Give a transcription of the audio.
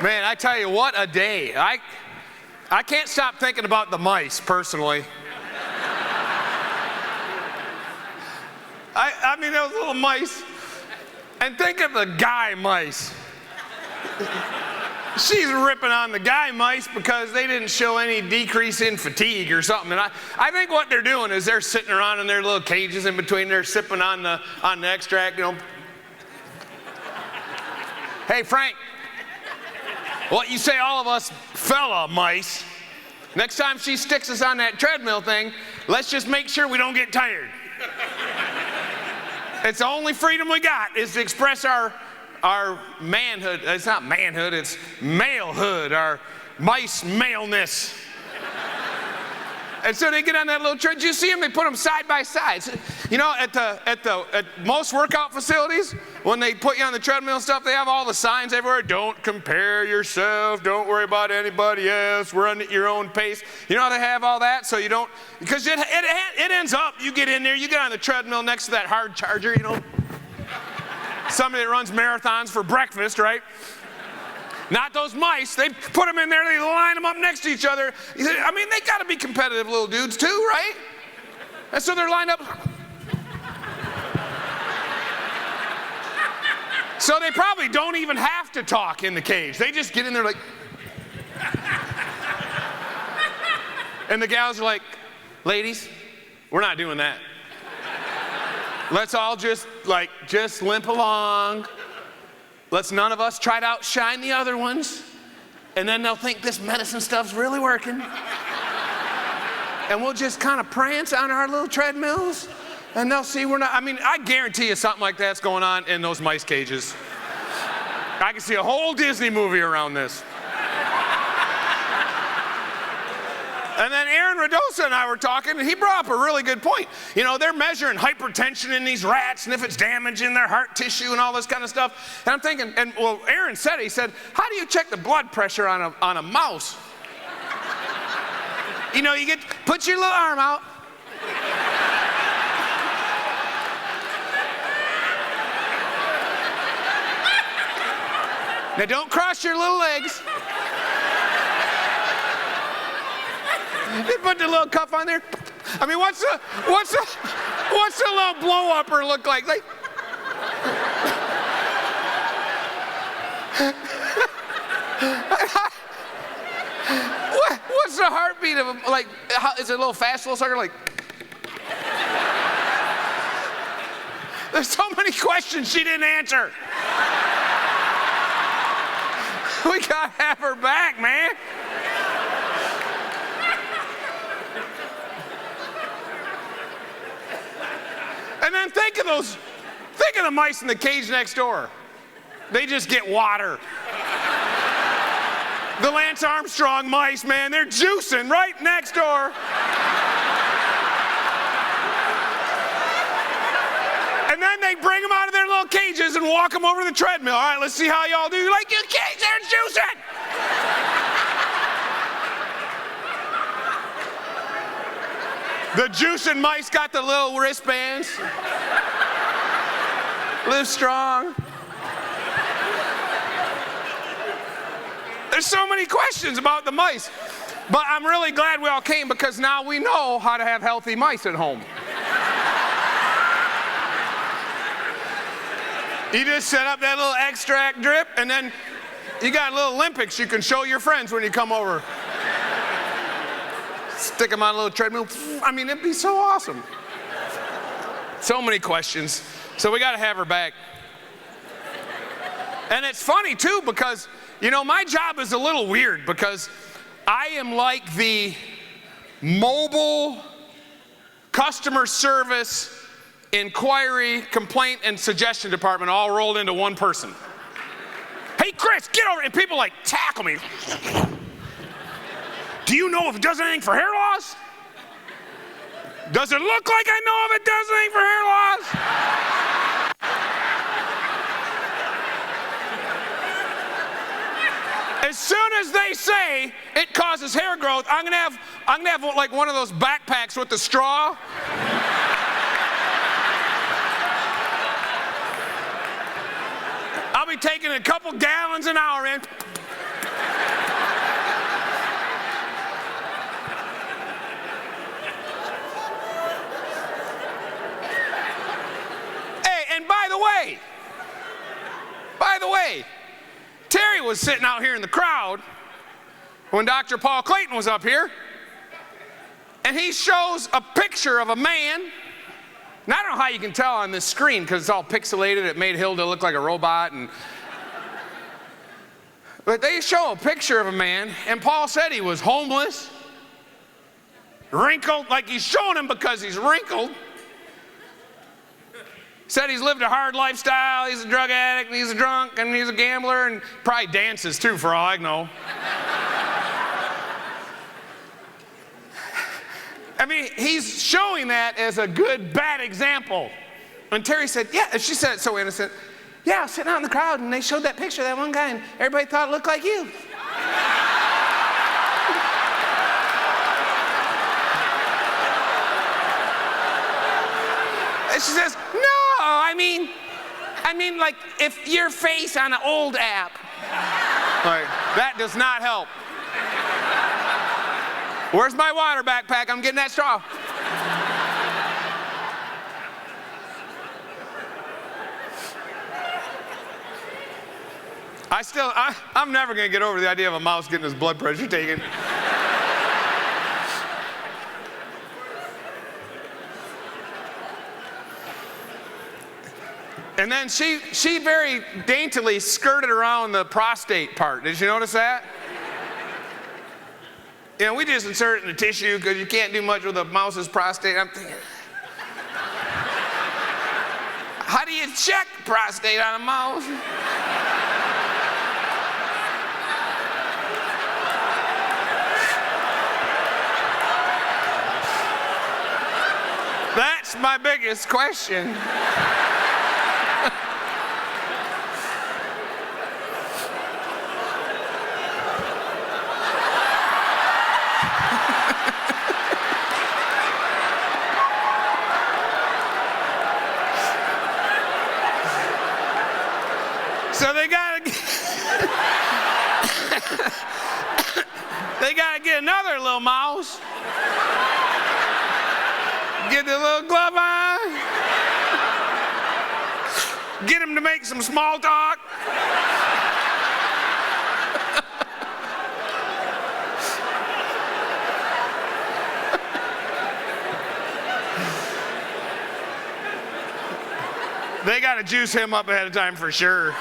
Man, I tell you, what a day. I can't stop thinking about the mice, personally. I mean, those little mice. And think of the guy mice. She's ripping on the guy mice because they didn't show any decrease in fatigue or something. And I think what they're doing is they're sitting around in their little cages in between. They're sipping on the extract, you know. Hey, Frank. What you say all of us fella mice, next time she sticks us on that treadmill thing, let's just make sure we don't get tired. It's the only freedom we got is to express our manhood. It's not manhood, it's malehood, our mice maleness. And so they get on that little treadmill. You see them, they put them side by side. So, you know, at most workout facilities, when they put you on the treadmill and stuff, they have all the signs everywhere. Don't compare yourself. Don't worry about anybody else. Run at your own pace. You know how they have all that? So you don't, because it ends up, you get in there, you get on the treadmill next to that hard charger, you know. Somebody that runs marathons for breakfast, right? Not those mice. They put them in there, they line them up next to each other. I mean, they got to be competitive little dudes too, right? And so they're lined up. So they probably don't even have to talk in the cage. They just get in there like. And the gals are like, ladies, we're not doing that. Let's all just limp along. Let's none of us try to outshine the other ones. And then they'll think this medicine stuff's really working. And we'll just kind of prance on our little treadmills. And they'll see we're not, I mean, I guarantee you something like that's going on in those mice cages. I can see a whole Disney movie around this. And then Aaron Radosa and I were talking, and he brought up a really good point. You know, they're measuring hypertension in these rats, and if it's damaging their heart tissue and all this kind of stuff. And I'm thinking, and well, Aaron said, he said, how do you check the blood pressure on a mouse? You know, put your little arm out. Now don't cross your little legs. They put the little cuff on there. I mean, what's the little blow-upper look like? What's the heartbeat of a, like? Is it a little fast, a little sucker? Like, there's so many questions she didn't answer. We gotta have her back, man. And then think of the mice in the cage next door. They just get water. The Lance Armstrong mice, man, they're juicing right next door. And then they bring them out of their little cages and walk them over to the treadmill. All right, let's see how y'all do. Like, you kids, they're juicing. The juicing mice got the little wristbands. Live strong. There's so many questions about the mice. But I'm really glad we all came because now we know how to have healthy mice at home. You just set up that little extract drip and then you got little Olympics you can show your friends when you come over. Stick them on a little treadmill. I mean, it'd be so awesome. So many questions. So we got to have her back. And it's funny, too, because, you know, my job is a little weird because I am like the mobile customer service, inquiry, complaint, and suggestion department all rolled into one person. Hey, Chris, get over here. And people like tackle me. Do you know if it does anything for hair loss? Does it look like I know if it does anything for hair loss? As soon as they say it causes hair growth, I'm gonna have like one of those backpacks with the straw. I'll be taking a couple gallons an hour in. say, Terry was sitting out here in the crowd when Dr. Paul Clayton was up here, and he shows a picture of a man. Now, I don't know how you can tell on this screen because it's all pixelated. It made Hilda look like a robot. But they show a picture of a man, and Paul said he was homeless, wrinkled, like he's showing him because he's wrinkled. Said he's lived a hard lifestyle, he's a drug addict, and he's a drunk, and he's a gambler, and probably dances too, for all I know. I mean, he's showing that as a good, bad example. And Terry said, yeah, she said it so innocent. Yeah, I was sitting out in the crowd, and they showed that picture of that one guy, and everybody thought it looked like you. And she says, no, I mean, like, if your face on an old app. Like, that does not help. Where's my water backpack? I'm getting that straw. I'm never going to get over the idea of a mouse getting his blood pressure taken. And then she very daintily skirted around the prostate part. Did you notice that? You know, we just insert it in the tissue because you can't do much with a mouse's prostate. I'm thinking, how do you check prostate on a mouse? That's my biggest question. So they gotta get another little mouse. Get the little glove on. Get him to make some small talk. They gotta juice him up ahead of time for sure.